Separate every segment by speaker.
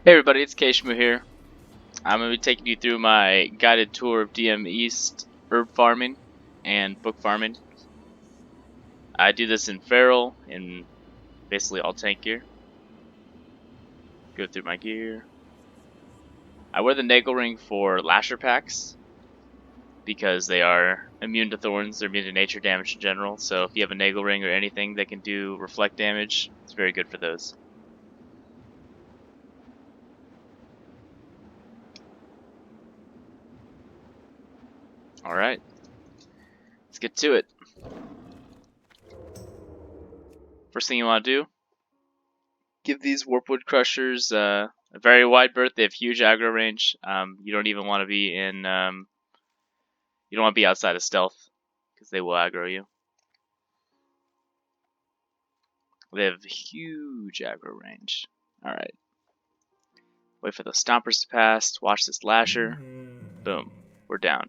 Speaker 1: Hey everybody, it's Keshmu here. I'm going to be taking you through my guided tour of DM East herb farming and book farming. I do this in Feral, in basically all tank gear. Go through my gear. I wear the Nagel Ring for Lasher packs because they are immune to thorns, they're immune to nature damage in general, so if you have a Nagel Ring or anything that can do reflect damage, it's very good for those. Alright, let's get to it. First thing you want to do, give these Warpwood Crushers a very wide berth. They have huge aggro range. You don't even want to be in. You don't want to be outside of stealth because they will aggro you. They have huge aggro range. All right. Wait for the stompers to pass. Watch this lasher. Boom. We're down.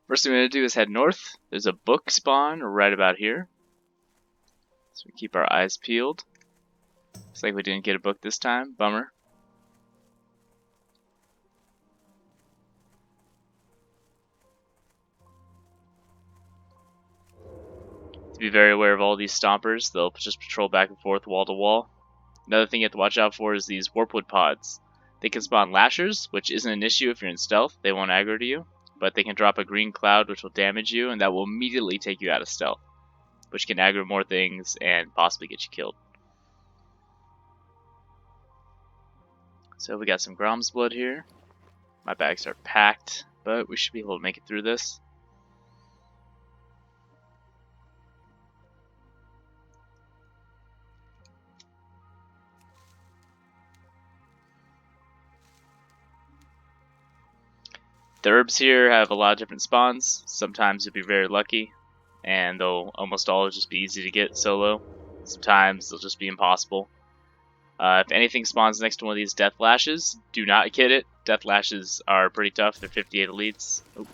Speaker 1: First thing we're going to do is head north. There's a book spawn right about here. So we keep our eyes peeled. Looks like we didn't get a book this time. Bummer. To be very aware of all these stompers. They'll just patrol back and forth wall to wall. Another thing you have to watch out for is these Warpwood pods. They can spawn lashers, which isn't an issue if you're in stealth. They won't aggro to you. But they can drop a green cloud, which will damage you, and that will immediately take you out of stealth, which can aggro more things and possibly get you killed. So we got some Grom's blood here. My bags are packed, but we should be able to make it through this. The herbs here have a lot of different spawns. Sometimes you'll be very lucky, and they'll almost all just be easy to get solo. Sometimes they'll just be impossible. If anything spawns next to one of these Death Lashes, do not get it. Death Lashes are pretty tough. They're 58 elites. Oop.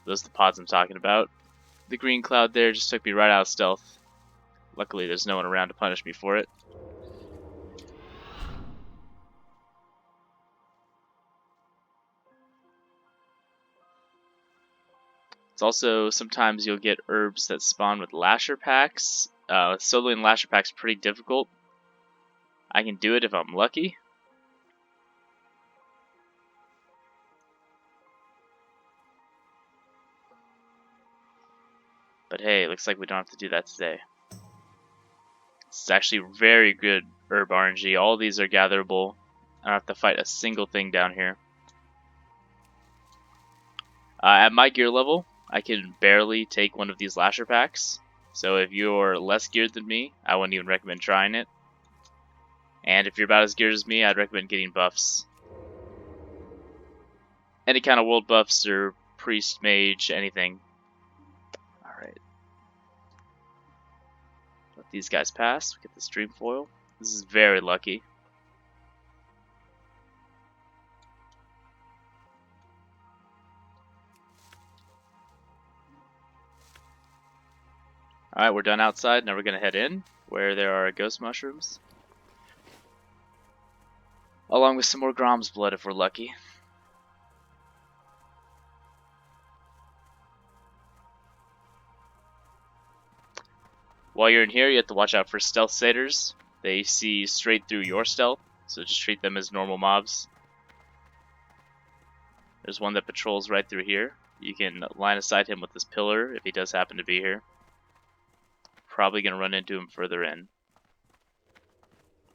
Speaker 1: Those are the pods I'm talking about. The green cloud there just took me right out of stealth. Luckily, there's no one around to punish me for it. It's also, sometimes you'll get herbs that spawn with Lasher packs. Soloing Lasher packs pretty difficult. I can do it if I'm lucky. But hey, looks like we don't have to do that today. This is actually very good herb RNG. All these are gatherable. I don't have to fight a single thing down here. At my gear level, I can barely take one of these Lasher packs. So if you're less geared than me, I wouldn't even recommend trying it. And if you're about as geared as me, I'd recommend getting buffs. Any kind of world buffs or priest, mage, anything. Alright. Let these guys pass. We get the stream foil. This is very lucky. Alright, we're done outside. Now we're going to head in, where there are ghost mushrooms. Along with some more Grom's blood if we're lucky. While you're in here, you have to watch out for stealth satyrs. They see straight through your stealth, so just treat them as normal mobs. There's one that patrols right through here. You can line of sight him with this pillar if he does happen to be here. Probably going to run into him further in.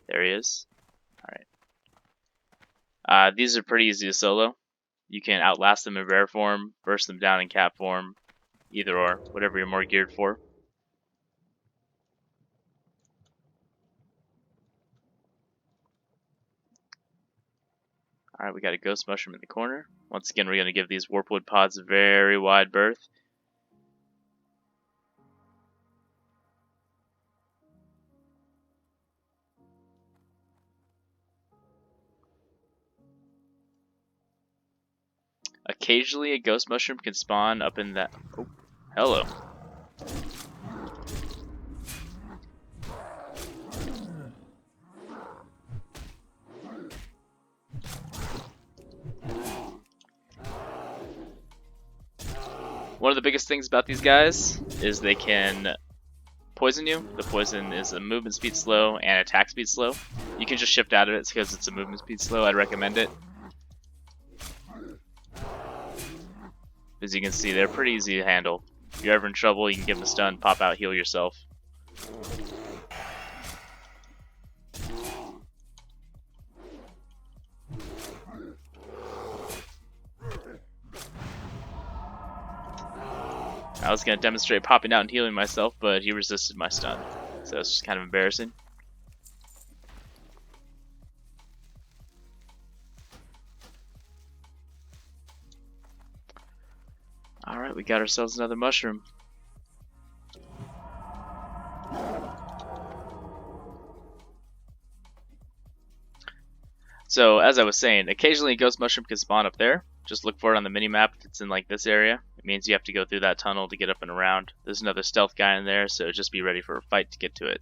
Speaker 1: There he is. Alright. These are pretty easy to solo. You can outlast them in rare form, burst them down in cap form, either or, whatever you're more geared for. Alright, we got a ghost mushroom in the corner. Once again, we're going to give these Warpwood pods a very wide berth. A occasionally a ghost mushroom can spawn up in that. Oh, hello. One of the biggest things about these guys is they can poison you. The poison is a movement speed slow and attack speed slow. You can just shift out of it because it's a movement speed slow. I'd recommend it. As you can see, they're pretty easy to handle. If you're ever in trouble, you can give them a stun, pop out, heal yourself. I was going to demonstrate popping out and healing myself, but he resisted my stun. So it's just kind of embarrassing. Alright, we got ourselves another mushroom. So, as I was saying, occasionally a ghost mushroom can spawn up there. Just look for it on the minimap if it's in like this area. It means you have to go through that tunnel to get up and around. There's another stealth guy in there, so just be ready for a fight to get to it.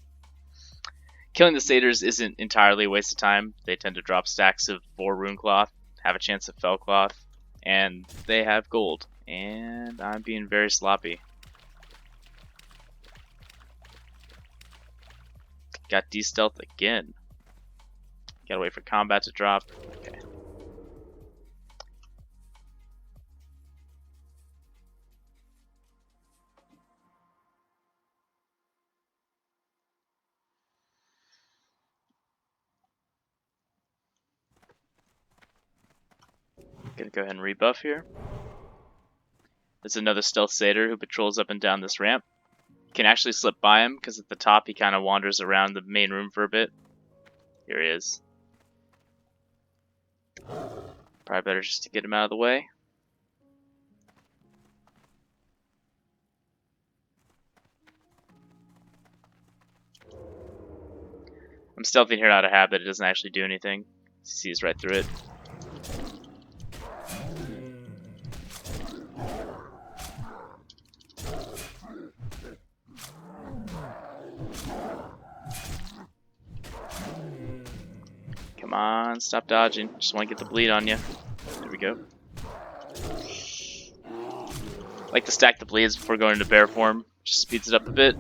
Speaker 1: Killing the satyrs isn't entirely a waste of time. They tend to drop stacks of 4 rune cloth, have a chance of fell cloth, and they have gold. And I'm being very sloppy. Got de-stealth again. Gotta wait for combat to drop. Okay. Gonna go ahead and rebuff here. There's another stealth satyr who patrols up and down this ramp. You can actually slip by him because at the top he kind of wanders around the main room for a bit. Here he is. Probably better just to get him out of the way. I'm stealthing here out of habit. It doesn't actually do anything. He sees right through it. Come on, stop dodging. Just want to get the bleed on you. There we go. Like to stack the bleeds before going into bear form. Just speeds it up a bit.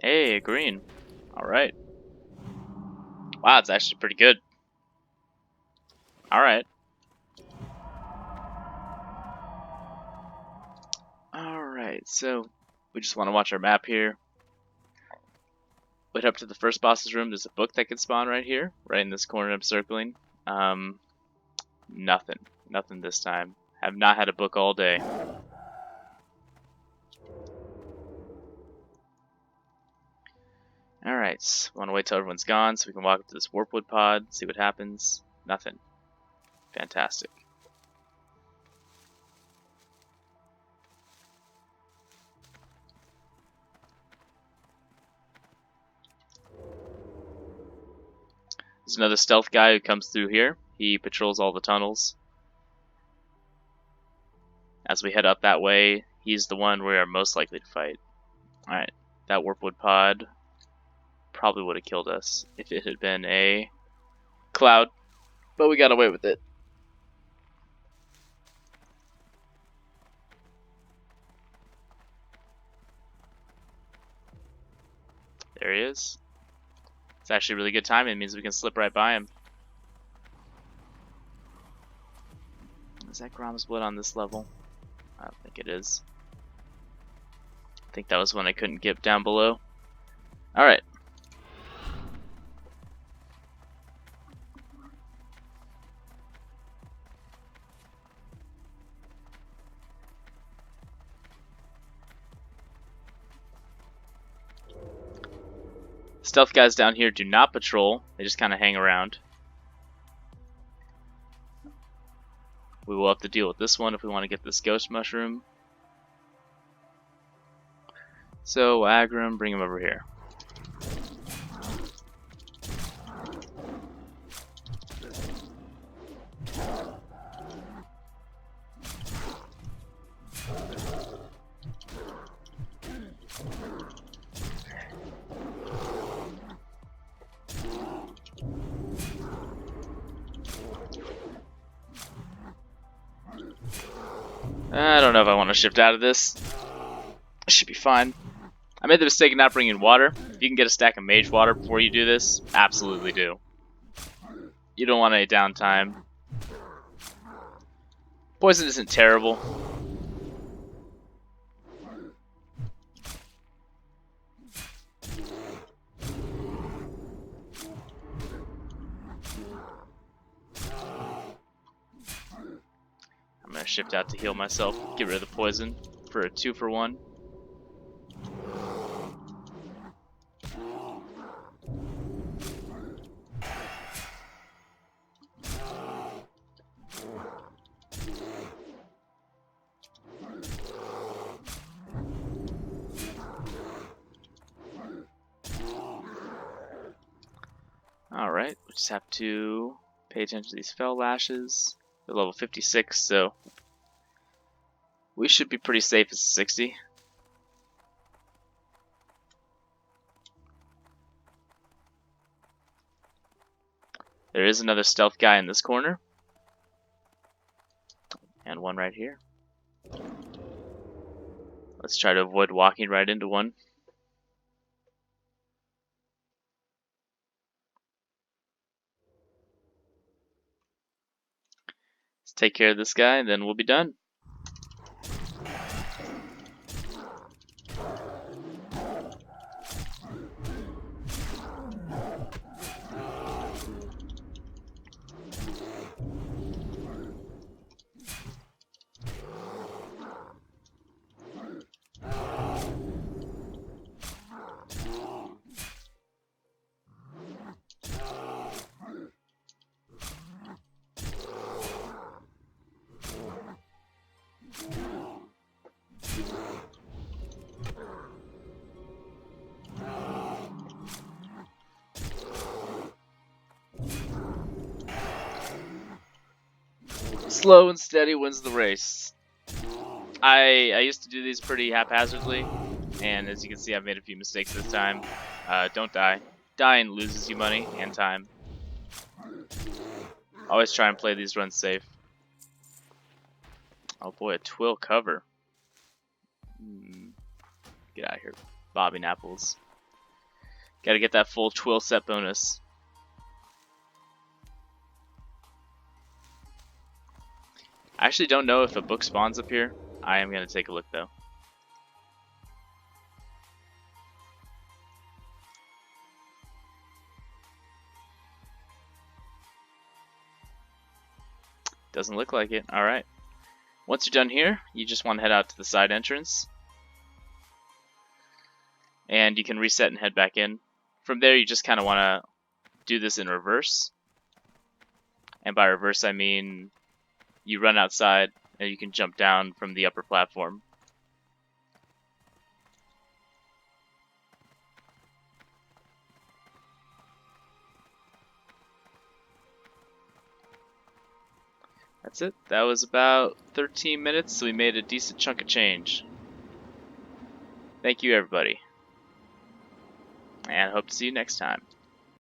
Speaker 1: Hey, green. Alright. Wow, it's actually pretty good. Alright. Alright, so we just want to watch our map here. Wait up to the first boss's room. There's a book that can spawn right here, right in this corner I'm circling. Nothing. Nothing this time. Have not had a book all day. Alright, want to wait till everyone's gone so we can walk up to this warpwood pod, see what happens. Nothing. Fantastic. There's another stealth guy who comes through here. He patrols all the tunnels. As we head up that way, he's the one we are most likely to fight. Alright, that warpwood pod probably would have killed us if it had been a cloud, but we got away with it. There he is. It's actually really good timing. It means we can slip right by him. Is that Grom's blood on this level? I don't think it is. I think that was when I couldn't get down below. Alright. Stealth guys down here do not patrol, they just kind of hang around. We will have to deal with this one if we want to get this ghost mushroom. So aggro him, bring him over here. I don't know if I want to shift out of this. It should be fine. I made the mistake of not bringing water. If you can get a stack of mage water before you do this, absolutely do. You don't want any downtime. Poison isn't terrible. I'm gonna shift out to heal myself, get rid of the poison for a 2-for-1. Alright, we just have to pay attention to these fell lashes. They're level 56, so we should be pretty safe as 60. There is another stealth guy in this corner. And one right here. Let's try to avoid walking right into one. Let's take care of this guy and then we'll be done. Slow and steady wins the race. I used to do these pretty haphazardly, and as you can see I've made a few mistakes this time. Don't die. Dying loses you money and time. Always try and play these runs safe. Oh boy, a twill cover. Get out of here, bobbing apples. Gotta get that full twill set bonus. I actually don't know if a book spawns up here. I am going to take a look though. Doesn't look like it. Alright. Once you're done here, you just want to head out to the side entrance. And you can reset and head back in. From there, you just kind of want to do this in reverse. And by reverse, I mean you run outside and you can jump down from the upper platform. That's it. That was about 13 minutes, so we made a decent chunk of change. Thank you, everybody. And hope to see you next time.